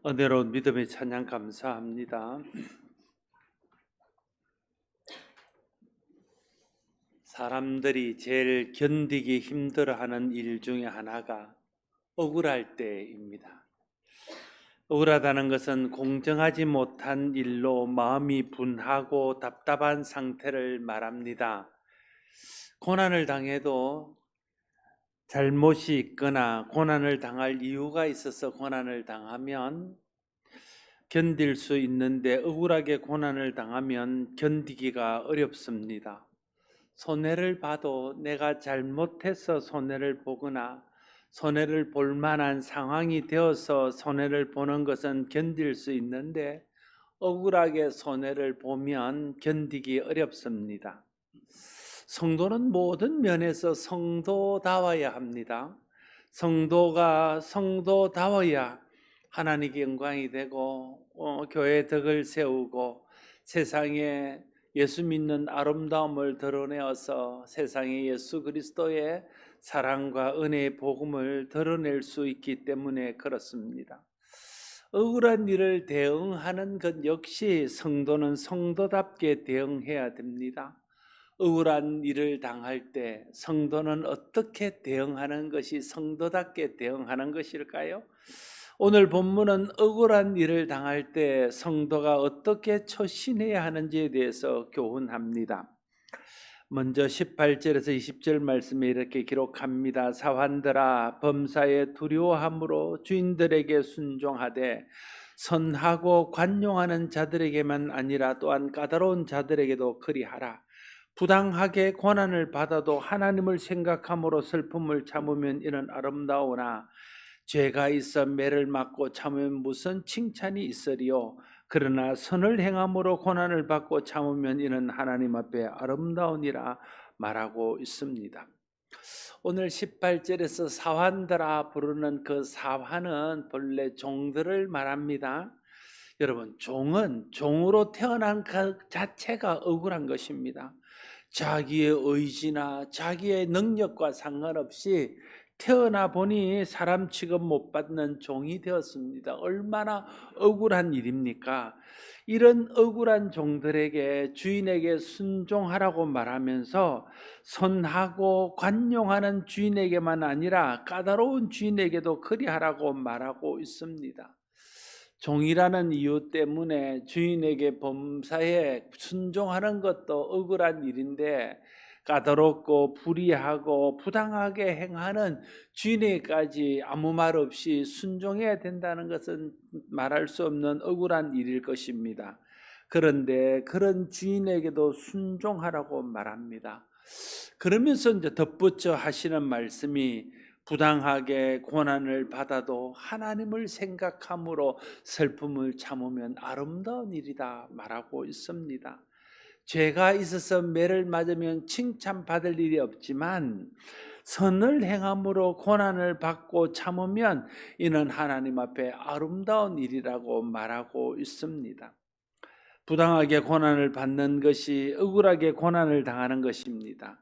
은혜로운 믿음의 찬양 감사합니다. 사람들이 제일 견디기 힘들어하는 일 중에 하나가 억울할 때입니다. 억울하다는 것은 공정하지 못한 일로 마음이 분하고 답답한 상태를 말합니다. 고난을 당해도 잘못이 있거나 고난을 당할 이유가 있어서 고난을 당하면 견딜 수 있는데, 억울하게 고난을 당하면 견디기가 어렵습니다. 손해를 봐도 내가 잘못해서 손해를 보거나 손해를 볼 만한 상황이 되어서 손해를 보는 것은 견딜 수 있는데, 억울하게 손해를 보면 견디기 어렵습니다. 성도는 모든 면에서 성도다워야 합니다. 성도가 성도다워야 하나님께 영광이 되고 교회의 덕을 세우고 세상에 예수 믿는 아름다움을 드러내어서 세상에 예수 그리스도의 사랑과 은혜의 복음을 드러낼 수 있기 때문에 그렇습니다. 억울한 일을 대응하는 것 역시 성도는 성도답게 대응해야 됩니다. 억울한 일을 당할 때 성도는 어떻게 대응하는 것이 성도답게 대응하는 것일까요? 오늘 본문은 억울한 일을 당할 때 성도가 어떻게 처신해야 하는지에 대해서 교훈합니다. 먼저 18절에서 20절 말씀에 이렇게 기록합니다. 사환들아, 범사에 두려워함으로 주인들에게 순종하되 선하고 관용하는 자들에게만 아니라 또한 까다로운 자들에게도 그리하라. 부당하게 고난을 받아도 하나님을 생각함으로 슬픔을 참으면 이는 아름다우나 죄가 있어 매를 맞고 참으면 무슨 칭찬이 있으리요. 그러나 선을 행함으로 고난을 받고 참으면 이는 하나님 앞에 아름다우니라 말하고 있습니다. 오늘 18절에서 사환들아 부르는 그 사환은 본래 종들을 말합니다. 여러분, 종은 종으로 태어난 그 자체가 억울한 것입니다. 자기의 의지나 자기의 능력과 상관없이 태어나 보니 사람 취급 못 받는 종이 되었습니다. 얼마나 억울한 일입니까? 이런 억울한 종들에게 주인에게 순종하라고 말하면서 선하고 관용하는 주인에게만 아니라 까다로운 주인에게도 그리하라고 말하고 있습니다. 종이라는 이유 때문에 주인에게 범사에 순종하는 것도 억울한 일인데, 까다롭고 불의하고 부당하게 행하는 주인에게까지 아무 말 없이 순종해야 된다는 것은 말할 수 없는 억울한 일일 것입니다. 그런데 그런 주인에게도 순종하라고 말합니다. 그러면서 이제 덧붙여 하시는 말씀이 부당하게 고난을 받아도 하나님을 생각함으로 슬픔을 참으면 아름다운 일이다 말하고 있습니다. 죄가 있어서 매를 맞으면 칭찬받을 일이 없지만 선을 행함으로 고난을 받고 참으면 이는 하나님 앞에 아름다운 일이라고 말하고 있습니다. 부당하게 고난을 받는 것이 억울하게 고난을 당하는 것입니다.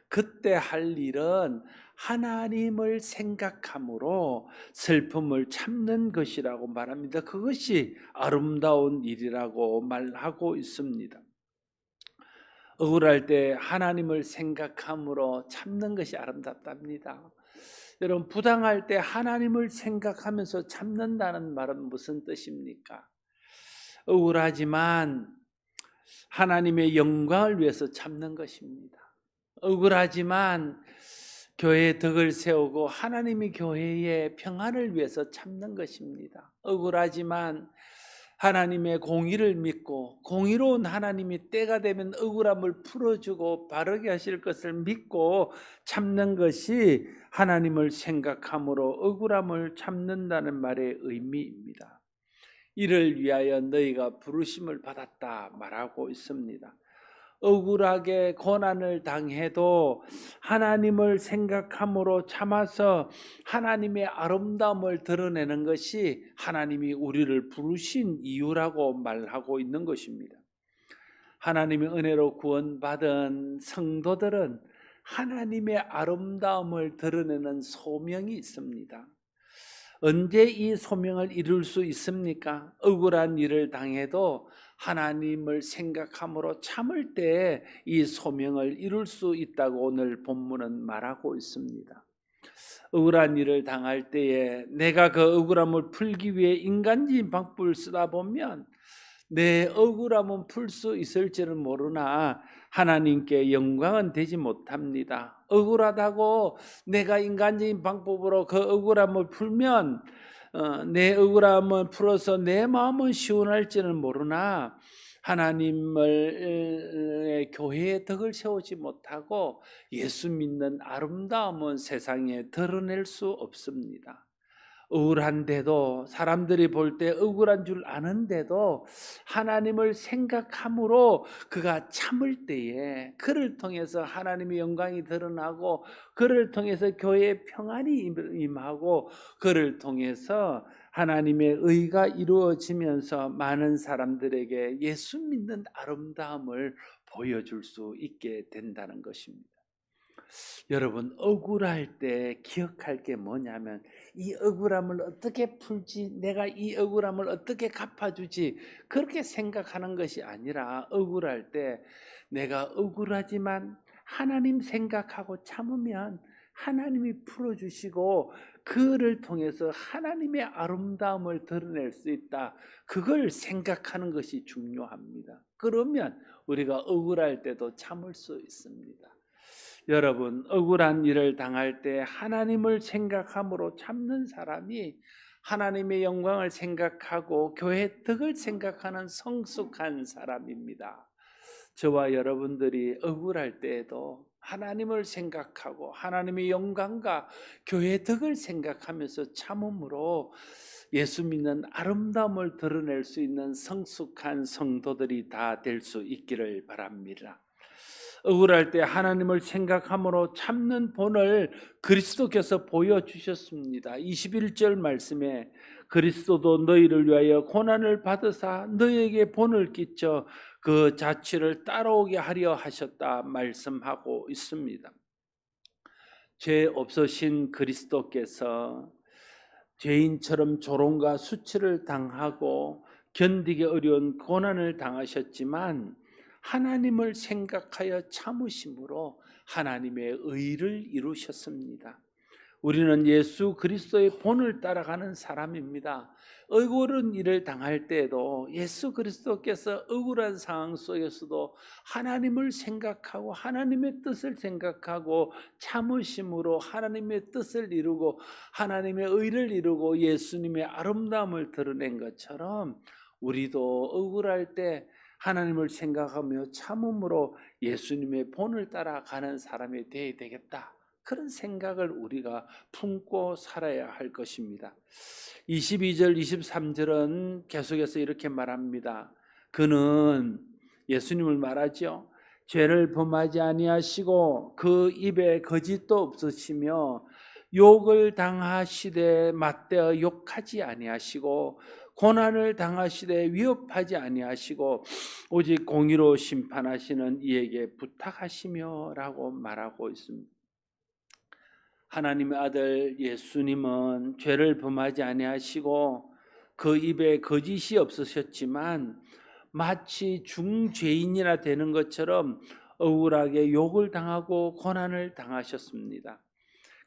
그때 할 일은 하나님을 생각함으로 슬픔을 참는 것이라고 말합니다. 그것이 아름다운 일이라고 말하고 있습니다. 억울할 때 하나님을 생각함으로 참는 것이 아름답답니다. 여러분, 부당할 때 하나님을 생각하면서 참는다는 말은 무슨 뜻입니까? 억울하지만 하나님의 영광을 위해서 참는 것입니다. 억울하지만 교회의 덕을 세우고 하나님이 교회의 평안을 위해서 참는 것입니다. 억울하지만 하나님의 공의를 믿고 공의로운 하나님이 때가 되면 억울함을 풀어주고 바르게 하실 것을 믿고 참는 것이 하나님을 생각함으로 억울함을 참는다는 말의 의미입니다. 이를 위하여 너희가 부르심을 받았다 말하고 있습니다. 억울하게 고난을 당해도 하나님을 생각함으로 참아서 하나님의 아름다움을 드러내는 것이 하나님이 우리를 부르신 이유라고 말하고 있는 것입니다. 하나님의 은혜로 구원받은 성도들은 하나님의 아름다움을 드러내는 소명이 있습니다. 언제 이 소명을 이룰 수 있습니까? 억울한 일을 당해도 하나님을 생각함으로 참을 때 이 소명을 이룰 수 있다고 오늘 본문은 말하고 있습니다. 억울한 일을 당할 때에 내가 그 억울함을 풀기 위해 인간적인 방법을 쓰다 보면 내 억울함은 풀 수 있을지는 모르나 하나님께 영광은 되지 못합니다. 억울하다고 내가 인간적인 방법으로 그 억울함을 풀면 내 억울함을 풀어서 내 마음은 시원할지는 모르나 하나님을 교회의 덕을 세우지 못하고 예수 믿는 아름다움은 세상에 드러낼 수 없습니다. 억울한데도 사람들이 볼 때 억울한 줄 아는데도 하나님을 생각함으로 그가 참을 때에 그를 통해서 하나님의 영광이 드러나고 그를 통해서 교회의 평안이 임하고 그를 통해서 하나님의 의가 이루어지면서 많은 사람들에게 예수 믿는 아름다움을 보여줄 수 있게 된다는 것입니다. 여러분, 억울할 때 기억할 게 뭐냐면 이 억울함을 어떻게 풀지, 내가 이 억울함을 어떻게 갚아주지, 그렇게 생각하는 것이 아니라 억울할 때 내가 억울하지만 하나님 생각하고 참으면 하나님이 풀어주시고 그를 통해서 하나님의 아름다움을 드러낼 수 있다. 그걸 생각하는 것이 중요합니다. 그러면 우리가 억울할 때도 참을 수 있습니다. 여러분, 억울한 일을 당할 때 하나님을 생각함으로 참는 사람이 하나님의 영광을 생각하고 교회의 덕을 생각하는 성숙한 사람입니다. 저와 여러분들이 억울할 때에도 하나님을 생각하고 하나님의 영광과 교회의 덕을 생각하면서 참음으로 예수 믿는 아름다움을 드러낼 수 있는 성숙한 성도들이 다 될 수 있기를 바랍니다. 억울할 때 하나님을 생각함으로 참는 본을 그리스도께서 보여주셨습니다. 21절 말씀에 그리스도도 너희를 위하여 고난을 받으사 너희에게 본을 끼쳐 그 자취를 따라오게 하려 하셨다 말씀하고 있습니다. 죄 없으신 그리스도께서 죄인처럼 조롱과 수치를 당하고 견디기 어려운 고난을 당하셨지만 하나님을 생각하여 참으심으로 하나님의 의를 이루셨습니다. 우리는 예수 그리스도의 본을 따라가는 사람입니다. 억울한 일을 당할 때에도 예수 그리스도께서 억울한 상황 속에서도 하나님을 생각하고 하나님의 뜻을 생각하고 참으심으로 하나님의 뜻을 이루고 하나님의 의를 이루고 예수님의 아름다움을 드러낸 것처럼 우리도 억울할 때 하나님을 생각하며 참음으로 예수님의 본을 따라가는 사람이 되어야 되겠다. 그런 생각을 우리가 품고 살아야 할 것입니다. 22절 23절은 계속해서 이렇게 말합니다. 그는 예수님을 말하죠. 죄를 범하지 아니하시고 그 입에 거짓도 없으시며 욕을 당하시되 맞대어 욕하지 아니하시고 고난을 당하시되 위협하지 아니하시고 오직 공의로 심판하시는 이에게 부탁하시며라고 말하고 있습니다. 하나님의 아들 예수님은 죄를 범하지 아니하시고 그 입에 거짓이 없으셨지만 마치 중죄인이나 되는 것처럼 억울하게 욕을 당하고 고난을 당하셨습니다.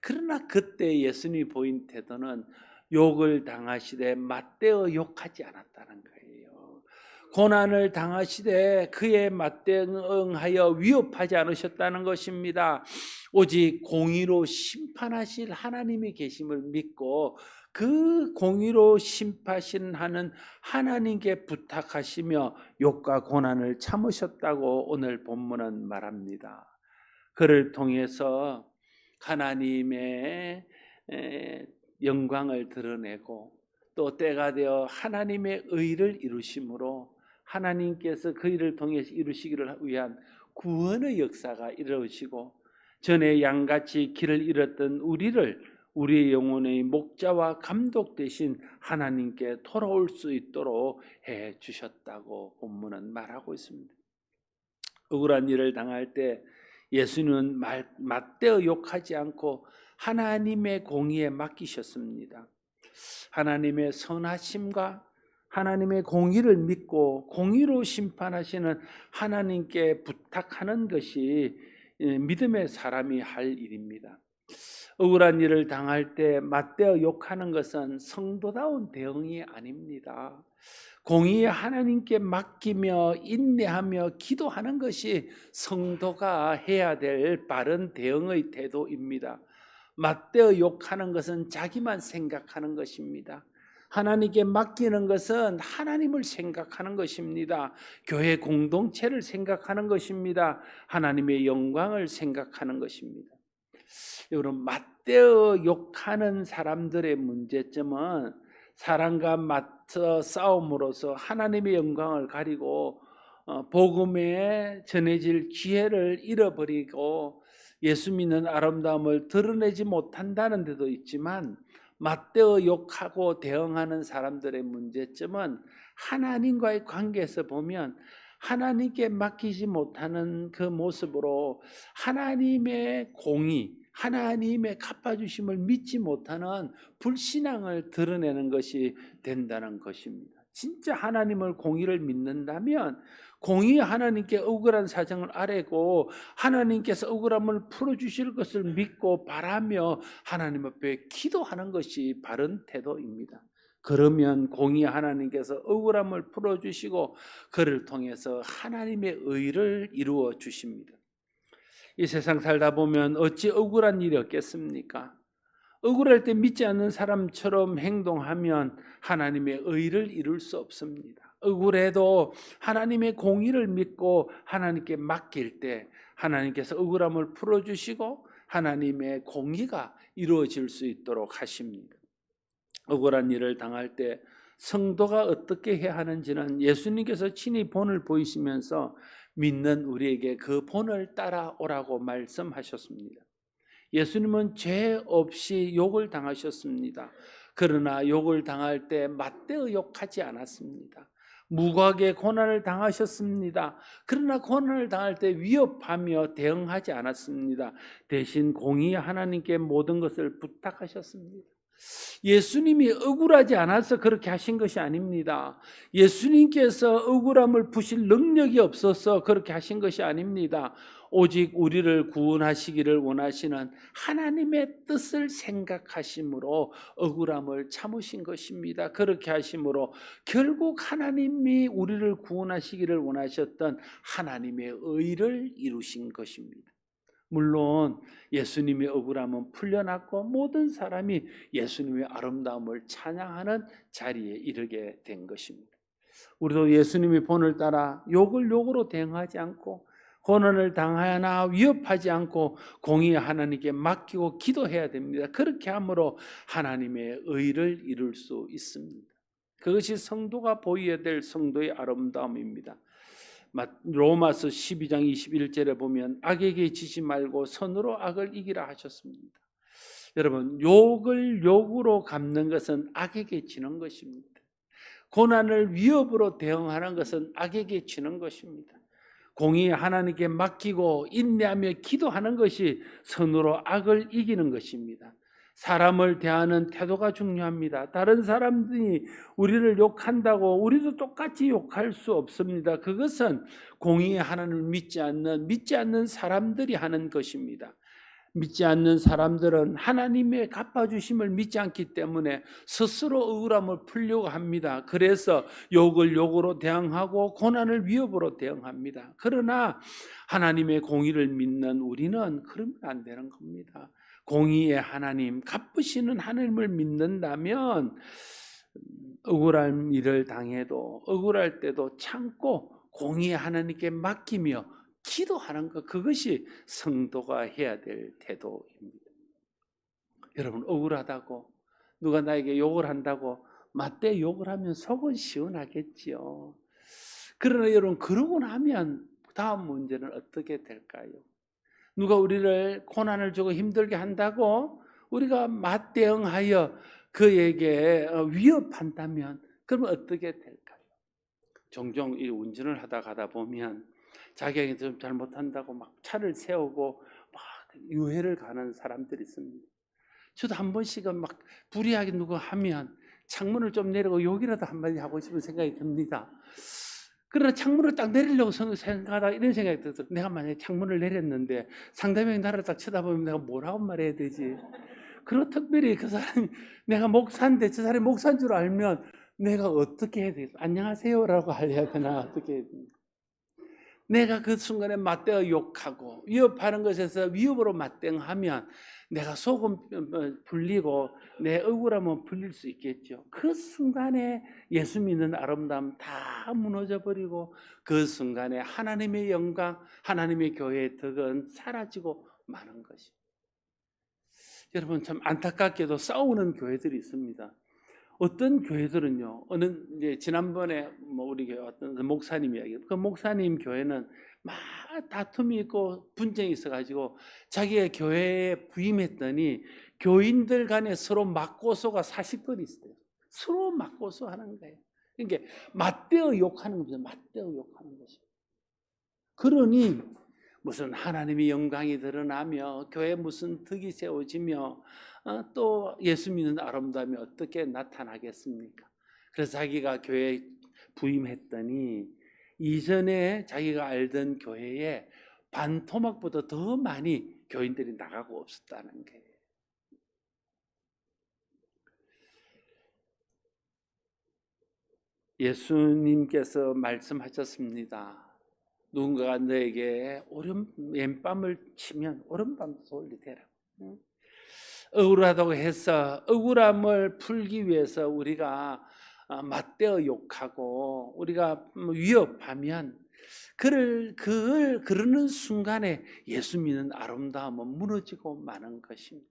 그러나 그때 예수님이 보인 태도는 욕을 당하시되 맞대어 욕하지 않았다는 거예요. 고난을 당하시되 그에 맞대응하여 위협하지 않으셨다는 것입니다. 오직 공의로 심판하실 하나님이 계심을 믿고 그 공의로 심판하는 하나님께 부탁하시며 욕과 고난을 참으셨다고 오늘 본문은 말합니다. 그를 통해서 하나님의 영광을 드러내고 또 때가 되어 하나님의 의를 이루심으로 하나님께서 그 일을 통해서 이루시기를 위한 구원의 역사가 이루어지고 전에 양같이 길을 잃었던 우리의 영혼의 목자와 감독 되신 하나님께 돌아올 수 있도록 해 주셨다고 본문은 말하고 있습니다. 억울한 일을 당할 때 예수님은 맞대어 욕하지 않고 하나님의 공의에 맡기셨습니다. 하나님의 선하심과 하나님의 공의를 믿고 공의로 심판하시는 하나님께 부탁하는 것이 믿음의 사람이 할 일입니다. 억울한 일을 당할 때 맞대어 욕하는 것은 성도다운 대응이 아닙니다. 공의에 하나님께 맡기며 인내하며 기도하는 것이 성도가 해야 될 바른 대응의 태도입니다. 맞대어 욕하는 것은 자기만 생각하는 것입니다. 하나님께 맡기는 것은 하나님을 생각하는 것입니다. 교회 공동체를 생각하는 것입니다. 하나님의 영광을 생각하는 것입니다. 여러분, 맞대어 욕하는 사람들의 문제점은 사람과 맞서 싸움으로써 하나님의 영광을 가리고 복음에 전해질 기회를 잃어버리고 예수 믿는 아름다움을 드러내지 못한다는 데도 있지만, 맞대어 욕하고 대응하는 사람들의 문제점은 하나님과의 관계에서 보면 하나님께 맡기지 못하는 그 모습으로 하나님의 공의, 하나님의 갚아주심을 믿지 못하는 불신앙을 드러내는 것이 된다는 것입니다. 진짜 하나님을 공의를 믿는다면 공의 하나님께 억울한 사정을 아뢰고 하나님께서 억울함을 풀어주실 것을 믿고 바라며 하나님 앞에 기도하는 것이 바른 태도입니다. 그러면 공의 하나님께서 억울함을 풀어주시고 그를 통해서 하나님의 의를 이루어 주십니다. 이 세상 살다 보면 어찌 억울한 일이 없겠습니까? 억울할 때 믿지 않는 사람처럼 행동하면 하나님의 의를 이룰 수 없습니다. 억울해도 하나님의 공의를 믿고 하나님께 맡길 때 하나님께서 억울함을 풀어주시고 하나님의 공의가 이루어질 수 있도록 하십니다. 억울한 일을 당할 때 성도가 어떻게 해야 하는지는 예수님께서 친히 본을 보이시면서 믿는 우리에게 그 본을 따라오라고 말씀하셨습니다. 예수님은 죄 없이 욕을 당하셨습니다. 그러나 욕을 당할 때 맞대어 욕하지 않았습니다. 무고하게 고난을 당하셨습니다. 그러나 고난을 당할 때 위협하며 대응하지 않았습니다. 대신 공의 하나님께 모든 것을 부탁하셨습니다. 예수님이 억울하지 않아서 그렇게 하신 것이 아닙니다. 예수님께서 억울함을 푸실 능력이 없어서 그렇게 하신 것이 아닙니다. 오직 우리를 구원하시기를 원하시는 하나님의 뜻을 생각하심으로 억울함을 참으신 것입니다. 그렇게 하심으로 결국 하나님이 우리를 구원하시기를 원하셨던 하나님의 의를 이루신 것입니다. 물론 예수님의 억울함은 풀려났고 모든 사람이 예수님의 아름다움을 찬양하는 자리에 이르게 된 것입니다. 우리도 예수님의 본을 따라 욕을 욕으로 대응하지 않고 고난을 당하나 위협하지 않고 공의 하나님께 맡기고 기도해야 됩니다. 그렇게 함으로 하나님의 의를 이룰 수 있습니다. 그것이 성도가 보여야 될 성도의 아름다움입니다. 로마서 12장 21절에 보면 악에게 지지 말고 선으로 악을 이기라 하셨습니다. 여러분, 욕을 욕으로 갚는 것은 악에게 지는 것입니다. 고난을 위협으로 대응하는 것은 악에게 지는 것입니다. 공의 하나님께 맡기고 인내하며 기도하는 것이 선으로 악을 이기는 것입니다. 사람을 대하는 태도가 중요합니다. 다른 사람들이 우리를 욕한다고 우리도 똑같이 욕할 수 없습니다. 그것은 공의의 하나님을 믿지 않는 사람들이 하는 것입니다. 믿지 않는 사람들은 하나님의 갚아주심을 믿지 않기 때문에 스스로 억울함을 풀려고 합니다. 그래서 욕을 욕으로 대응하고 고난을 위협으로 대응합니다. 그러나 하나님의 공의를 믿는 우리는 그러면 안 되는 겁니다. 공의의 하나님, 갚으시는 하나님을 믿는다면 억울한 일을 당해도 억울할 때도 참고 공의의 하나님께 맡기며 기도하는 것, 그것이 성도가 해야 될 태도입니다. 여러분, 억울하다고 누가 나에게 욕을 한다고 맞대 욕을 하면 속은 시원하겠지요. 그러나 여러분, 그러고 나면 다음 문제는 어떻게 될까요? 누가 우리를 고난을 주고 힘들게 한다고 우리가 맞대응하여 그에게 위협한다면 그러면 어떻게 될까요? 종종 이 운전을 하다 가다 보면 자기가 좀 잘못한다고 막 차를 세우고 막 유해를 가는 사람들이 있습니다. 저도 한 번씩은 막 불이하게 누구 하면 창문을 좀 내리고 욕이라도 한마디 하고 싶은 생각이 듭니다. 그러나 창문을 딱 내리려고 생각하다 이런 생각이 들어서 내가 만약에 창문을 내렸는데 상대방이 나를 딱 쳐다보면 내가 뭐라고 말해야 되지? 그리고 특별히 그 사람이 내가 목사인데 저 사람이 목사인 줄 알면 내가 어떻게 해야 되겠어? 안녕하세요라고 하려야 되나 어떻게 해야 되나? 내가 그 순간에 맞대어 욕하고 위협하는 것에서 위협으로 맞대응하면 내가 속은 불리고 내 억울함은 풀릴 수 있겠죠. 그 순간에 예수 믿는 아름다움 다 무너져 버리고 그 순간에 하나님의 영광, 하나님의 교회의 덕은 사라지고 마는 것입니다. 여러분 참 안타깝게도 싸우는 교회들이 있습니다. 어떤 교회들은요, 이제 지난번에 우리 교회 어떤 목사님 이야기, 그 목사님 교회는 막 다툼이 있고 분쟁이 있어가지고 자기의 교회에 부임했더니 교인들 간에 서로 맞고소가 40건이 있어요. 서로 맞고소 하는 거예요. 그러니까 맞대어 욕하는 겁니다. 맞대어 욕하는 것입니다. 그러니 무슨 하나님의 영광이 드러나며 교회에 무슨 덕이 세워지며 또 예수 믿는 아름다움이 어떻게 나타나겠습니까? 그래서 자기가 교회에 부임했더니 이전에 자기가 알던 교회에 반토막보다 더 많이 교인들이 나가고 없었다는 거예요. 예수님께서 말씀하셨습니다. 누군가가 너에게 왼밤을 치면 오른밤도 소홀히 대라. 억울하다고 해서 억울함을 풀기 위해서 우리가 맞대어 욕하고 우리가 위협하면 그러는 순간에 예수 믿는 아름다움은 무너지고 마는 것입니다.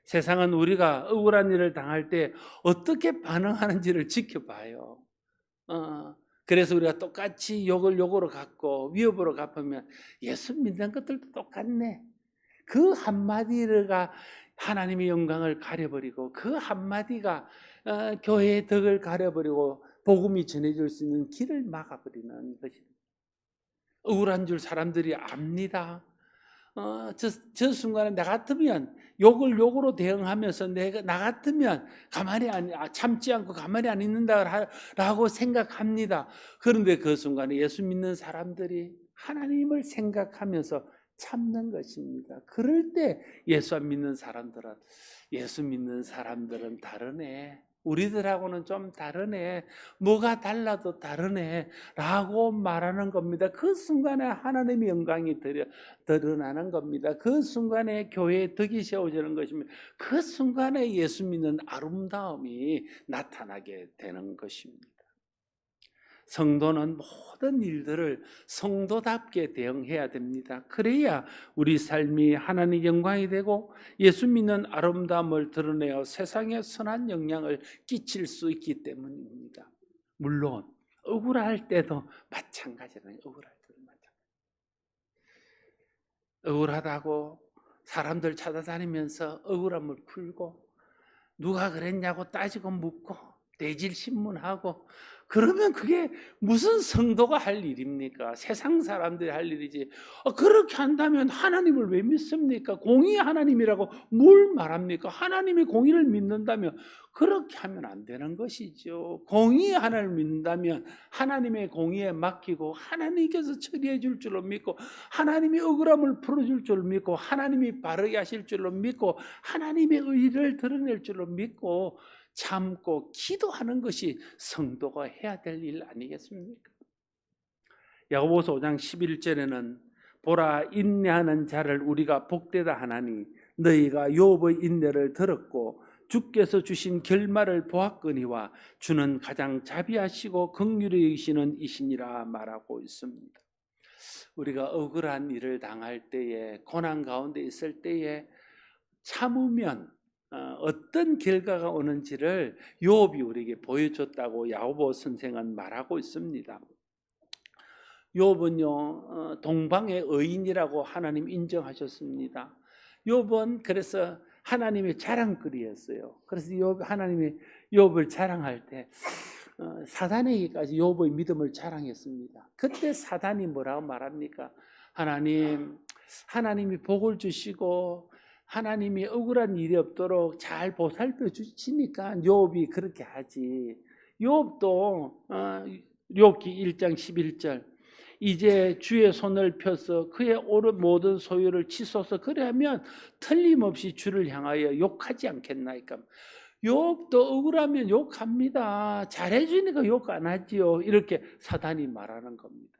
세상은 우리가 억울한 일을 당할 때 어떻게 반응하는지를 지켜봐요. 그래서 우리가 똑같이 욕을 욕으로 갚고 위협으로 갚으면 예수 믿는 것들도 똑같네. 그 한마디가 하나님의 영광을 가려버리고 그 한마디가 교회의 덕을 가려버리고 복음이 전해질 수 있는 길을 막아버리는 것입니다. 억울한 줄 사람들이 압니다. 저 순간에 나 같으면 욕을 욕으로 대응하면서 나 같으면 참지 않고 가만히 안 있는다라고 생각합니다. 그런데 그 순간에 예수 믿는 사람들이 하나님을 생각하면서 참는 것입니다. 그럴 때 예수 믿는 사람들은 다르네. 우리들하고는 좀 다르네. 뭐가 달라도 다르네. 라고 말하는 겁니다. 그 순간에 하나님의 영광이 드러나는 겁니다. 그 순간에 교회의 덕이 세워지는 것입니다. 그 순간에 예수 믿는 아름다움이 나타나게 되는 것입니다. 성도는 모든 일들을 성도답게 대응해야 됩니다. 그래야 우리 삶이 하나님의 영광이 되고 예수 믿는 아름다움을 드러내어 세상에 선한 영향을 끼칠 수 있기 때문입니다. 물론 억울할 때도 마찬가지라는 억울하다고 사람들 찾아다니면서 억울함을 풀고 누가 그랬냐고 따지고 묻고 대질신문하고 그러면 그게 무슨 성도가 할 일입니까? 세상 사람들이 할 일이지. 그렇게 한다면 하나님을 왜 믿습니까? 공의 하나님이라고 뭘 말합니까? 하나님의 공의를 믿는다면 그렇게 하면 안 되는 것이죠. 공의 하나님을 믿는다면 하나님의 공의에 맡기고 하나님께서 처리해 줄 줄로 믿고 하나님이 억울함을 풀어줄 줄로 믿고 하나님이 바르게 하실 줄로 믿고 하나님의 의를 드러낼 줄로 믿고 참고 기도하는 것이 성도가 해야 될 일 아니겠습니까? 야고보서 5장 11절에는 보라 인내하는 자를 우리가 복되다 하나니 너희가 욥의 인내를 들었고 주께서 주신 결말을 보았거니와 주는 가장 자비하시고 긍휼히 여기시는 이시니라 말하고 있습니다. 우리가 억울한 일을 당할 때에 고난 가운데 있을 때에 참으면 어떤 결과가 오는지를 욥이 우리에게 보여줬다고 야고보 선생은 말하고 있습니다. 욥은요 동방의 의인이라고 하나님 인정하셨습니다. 욥은 그래서 하나님의 자랑거리였어요. 그래서 하나님이 욥을 자랑할 때 사단에게까지 욥의 믿음을 자랑했습니다. 그때 사단이 뭐라고 말합니까? 하나님이 복을 주시고 하나님이 억울한 일이 없도록 잘 보살펴 주시니까 욥이 그렇게 하지. 욥도 욥기 1장 11절 이제 주의 손을 펴서 그의 모든 소유를 치소서 그리하면 틀림없이 주를 향하여 욕하지 않겠나이까. 욥도 억울하면 욕합니다. 잘해주니까 욕 안 하지요. 이렇게 사단이 말하는 겁니다.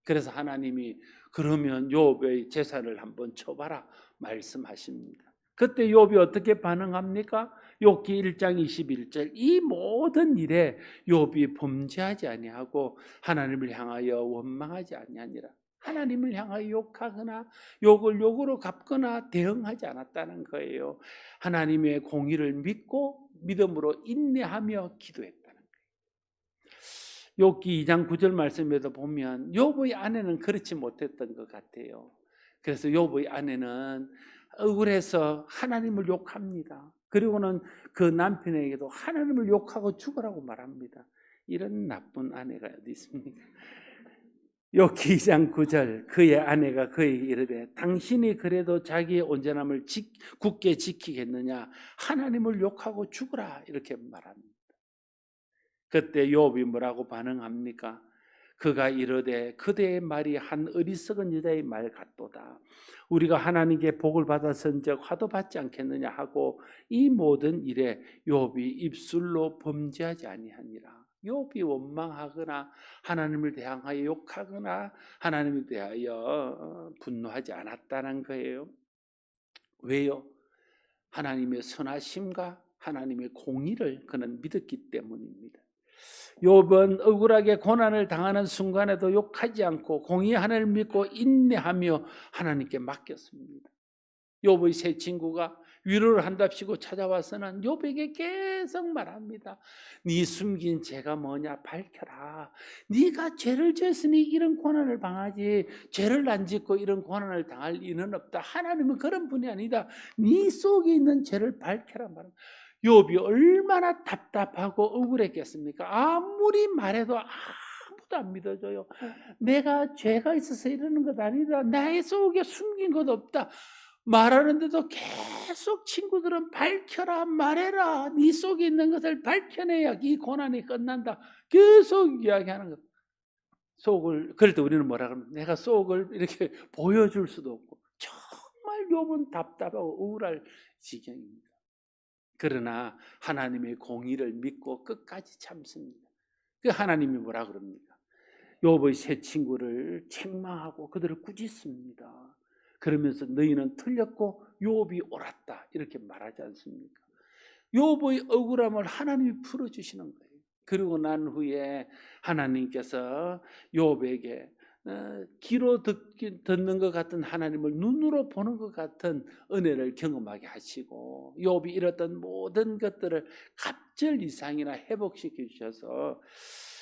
그래서 하나님이 그러면 욥의 재산을 한번 쳐봐라 말씀하십니다. 그때 욥이 어떻게 반응합니까? 욥기 1장 21절 이 모든 일에 욥이 범죄하지 아니하고 하나님을 향하여 원망하지 아니하니라. 하나님을 향하여 욕하거나 욕을 욕으로 갚거나 대응하지 않았다는 거예요. 하나님의 공의를 믿고 믿음으로 인내하며 기도했다는 거예요. 욥기 2장 9절 말씀에도 보면 욥의 아내는 그렇지 못했던 것 같아요. 그래서 욥의 아내는 억울해서 하나님을 욕합니다. 그리고는 그 남편에게도 하나님을 욕하고 죽으라고 말합니다. 이런 나쁜 아내가 어디 있습니까? 욥기 2장 9절 그의 아내가 그에게 이르되 당신이 그래도 자기의 온전함을 굳게 지키겠느냐 하나님을 욕하고 죽으라 이렇게 말합니다. 그때 욥이 뭐라고 반응합니까? 그가 이르되 그대의 말이 한 어리석은 여자의 말 같도다. 우리가 하나님께 복을 받았은즉 화도 받지 않겠느냐 하고 이 모든 일에 욥이 입술로 범죄하지 아니하니라. 욥이 원망하거나 하나님을 대항하여 욕하거나 하나님에 대하여 분노하지 않았다는 거예요. 왜요? 하나님의 선하심과 하나님의 공의를 그는 믿었기 때문입니다. 욥은 억울하게 고난을 당하는 순간에도 욕하지 않고 공의 하나님을 믿고 인내하며 하나님께 맡겼습니다. 욥의 세 친구가 위로를 한답시고 찾아와서는 욥에게 계속 말합니다. 네 숨긴 죄가 뭐냐 밝혀라. 네가 죄를 지었으니 이런 고난을 당하지 죄를 안 짓고 이런 고난을 당할 이는 없다. 하나님은 그런 분이 아니다. 네 속에 있는 죄를 밝혀라 말합니다. 욥이 얼마나 답답하고 억울했겠습니까? 아무리 말해도 아무도 안 믿어줘요. 내가 죄가 있어서 이러는 것 아니다. 나의 속에 숨긴 것 없다. 말하는데도 계속 친구들은 밝혀라 말해라. 네 속에 있는 것을 밝혀내야 이 고난이 끝난다. 계속 이야기하는 것. 속을 그럴 때 우리는 뭐라 그러면 내가 속을 이렇게 보여줄 수도 없고 정말 욥은 답답하고 억울할 지경입니다. 그러나 하나님의 공의를 믿고 끝까지 참습니다. 그 하나님이 뭐라 그럽니까? 욥의 세 친구를 책망하고 그들을 꾸짖습니다. 그러면서 너희는 틀렸고 욥이 옳았다 이렇게 말하지 않습니까? 욥의 억울함을 하나님이 풀어주시는 거예요. 그리고 난 후에 하나님께서 욥에게 귀로 듣는 것 같은 하나님을 눈으로 보는 것 같은 은혜를 경험하게 하시고 욥이 잃었던 모든 것들을 갑절 이상이나 회복시켜 주셔서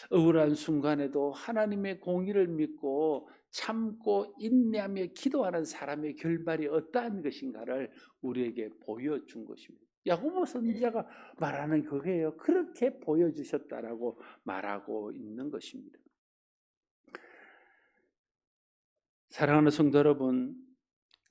억울한 순간에도 하나님의 공의를 믿고 참고 인내하며 기도하는 사람의 결말이 어떠한 것인가를 우리에게 보여준 것입니다. 야고보 선지자가 말하는 그거예요. 그렇게 보여주셨다라고 말하고 있는 것입니다. 사랑하는 성도 여러분,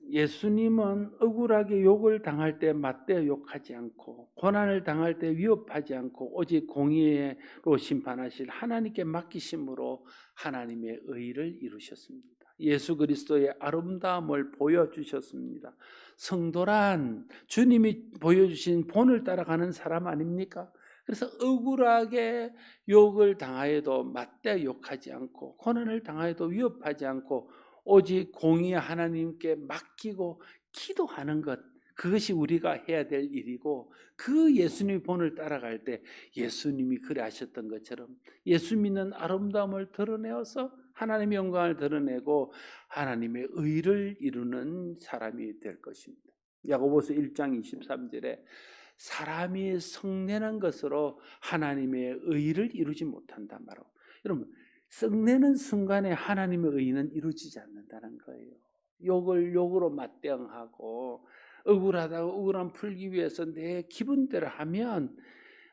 예수님은 억울하게 욕을 당할 때 맞대어 욕하지 않고 고난을 당할 때 위협하지 않고 오직 공의로 심판하실 하나님께 맡기심으로 하나님의 의를 이루셨습니다. 예수 그리스도의 아름다움을 보여주셨습니다. 성도란 주님이 보여주신 본을 따라가는 사람 아닙니까? 그래서 억울하게 욕을 당하여도 맞대어 욕하지 않고 고난을 당하여도 위협하지 않고 오직 공의 하나님께 맡기고 기도하는 것, 그것이 우리가 해야 될 일이고 그 예수님의 본을 따라갈 때 예수님이 그래 하셨던 것처럼 예수 믿는 아름다움을 드러내어서 하나님의 영광을 드러내고 하나님의 의를 이루는 사람이 될 것입니다. 야고보서 1장 23절에 사람이 성내는 것으로 하나님의 의를 이루지 못한다 말하고, 여러분 썩내는 순간에 하나님의 의는 이루어지지 않는다는 거예요. 욕을 욕으로 맞대응하고 억울하다고 억울함 풀기 위해서 내 기분대로 하면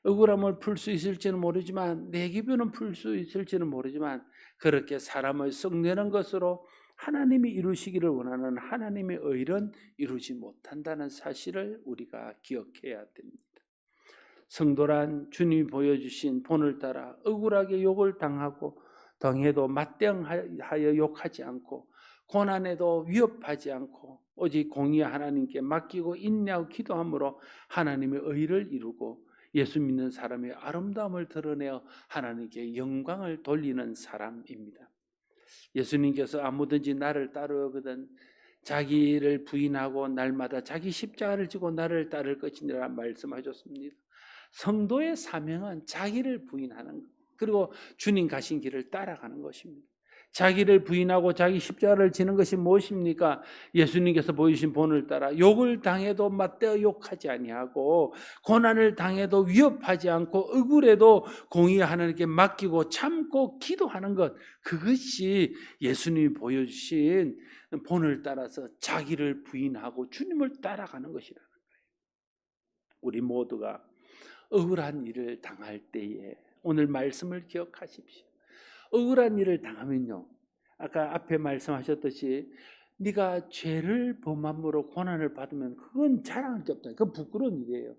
억울함을 풀 수 있을지는 모르지만 내 기분은 풀 수 있을지는 모르지만 그렇게 사람을 썩내는 것으로 하나님이 이루시기를 원하는 하나님의 의는 이루지 못한다는 사실을 우리가 기억해야 됩니다. 성도란 주님이 보여주신 본을 따라 억울하게 욕을 당해도 맞대응하여 욕하지 않고 고난에도 위협하지 않고 오직 공의 하나님께 맡기고 인내하고 기도함으로 하나님의 의를 이루고 예수 믿는 사람의 아름다움을 드러내어 하나님께 영광을 돌리는 사람입니다. 예수님께서 아무든지 나를 따르거든 자기를 부인하고 날마다 자기 십자가를 지고 나를 따를 것이니라 말씀하셨습니다. 성도의 사명은 자기를 부인하는 것, 그리고 주님 가신 길을 따라가는 것입니다. 자기를 부인하고 자기 십자가를 지는 것이 무엇입니까? 예수님께서 보이신 본을 따라 욕을 당해도 맞대어 욕하지 아니하고 고난을 당해도 위협하지 않고 억울해도 공의 하나님께 맡기고 참고 기도하는 것, 그것이 예수님이 보여주신 본을 따라서 자기를 부인하고 주님을 따라가는 것이라는 거예요. 우리 모두가 억울한 일을 당할 때에 오늘 말씀을 기억하십시오. 억울한 일을 당하면요, 아까 앞에 말씀하셨듯이 네가 죄를 범함으로 고난을 받으면 그건 자랑할 게 없다. 그건 부끄러운 일이에요.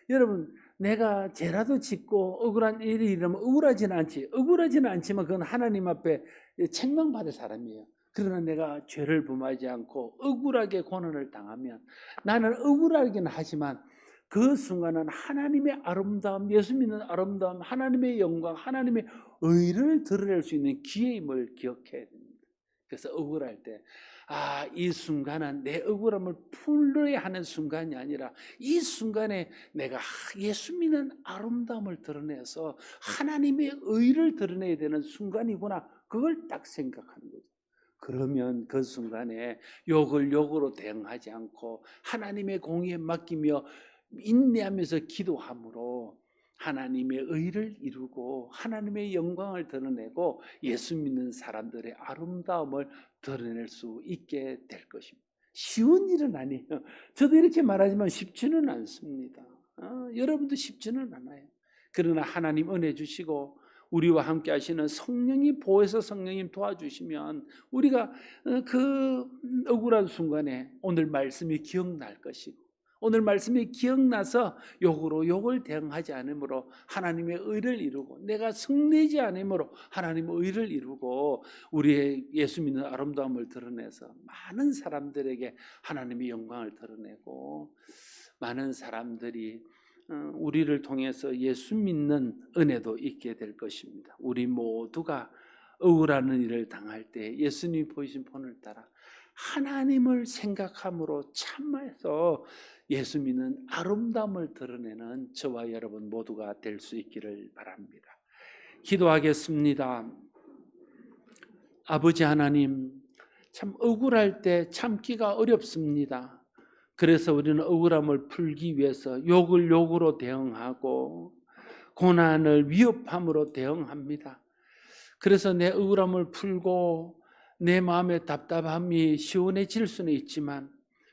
여러분, 내가 죄라도 짓고 억울한 일이 일어나면 억울하지는 않지. 억울하지는 않지만 그건 하나님 앞에 책망받을 사람이에요. 그러나 내가 죄를 범하지 않고 억울하게 고난을 당하면 나는 억울하기는 하지만 그 순간은 하나님의 아름다움, 예수 믿는 아름다움, 하나님의 영광, 하나님의 의를 드러낼 수 있는 기회임을 기억해야 됩니다. 그래서 억울할 때, 이 순간은 내 억울함을 풀어야 하는 순간이 아니라 이 순간에 내가 예수 믿는 아름다움을 드러내서 하나님의 의를 드러내야 되는 순간이구나, 그걸 딱 생각하는 거죠. 그러면 그 순간에 욕을 욕으로 대응하지 않고 하나님의 공의에 맡기며 인내하면서 기도함으로 하나님의 의를 이루고 하나님의 영광을 드러내고 예수 믿는 사람들의 아름다움을 드러낼 수 있게 될 것입니다. 쉬운 일은 아니에요. 저도 이렇게 말하지만 쉽지는 않습니다. 여러분도 쉽지는 않아요. 그러나 하나님 은혜 주시고 우리와 함께 하시는 성령이 보혜사 성령님 도와주시면 우리가 그 억울한 순간에 오늘 말씀이 기억날 것이고 오늘 말씀이 기억나서 욕으로 욕을 대응하지 않으므로 하나님의 의를 이루고 내가 성내지 않으므로 하나님의 의를 이루고 우리의 예수 믿는 아름다움을 드러내서 많은 사람들에게 하나님의 영광을 드러내고 많은 사람들이 우리를 통해서 예수 믿는 은혜도 있게 될 것입니다. 우리 모두가 억울한 일을 당할 때 예수님이 보이신 본을 따라 하나님을 생각함으로 참아서 예수 믿는 아름다움을 드러내는 저와 여러분 모두가 될 수 있기를 바랍니다. 기도하겠습니다. 아버지 하나님, 참 억울할 때 참기가 어렵습니다. 그래서 우리는 억울함을 풀기 위해서 욕을 욕으로 대응하고 고난을 위협함으로 대응합니다. 그래서 내 억울함을 풀고 내 마음의 답답함이 시원해질 수는 있지만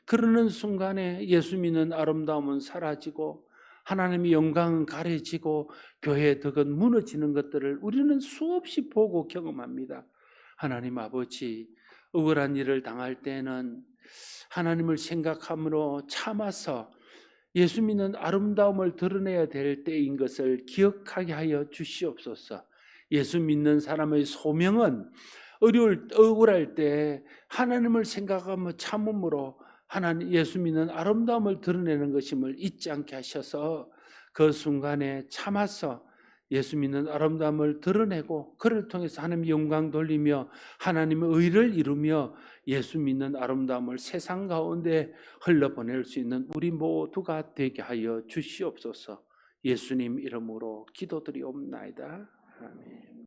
그러는 순간에 예수 믿는 아름다움은 사라지고 하나님의 영광은 가려지고 교회의 덕은 무너지는 것들을 우리는 수없이 보고 경험합니다. 하나님 아버지, 억울한 일을 당할 때는 하나님을 생각함으로 참아서 예수 믿는 아름다움을 드러내야 될 때인 것을 기억하게 하여 주시옵소서. 예수 믿는 사람의 소명은 억울할 때 하나님을 생각하며 참음으로 하나님 예수 믿는 아름다움을 드러내는 것임을 잊지 않게 하셔서 그 순간에 참아서 예수 믿는 아름다움을 드러내고 그를 통해서 하나님의 영광 돌리며 하나님의 의를 이루며 예수 믿는 아름다움을 세상 가운데 흘러보낼 수 있는 우리 모두가 되게 하여 주시옵소서. 예수님 이름으로 기도드리옵나이다. 아멘.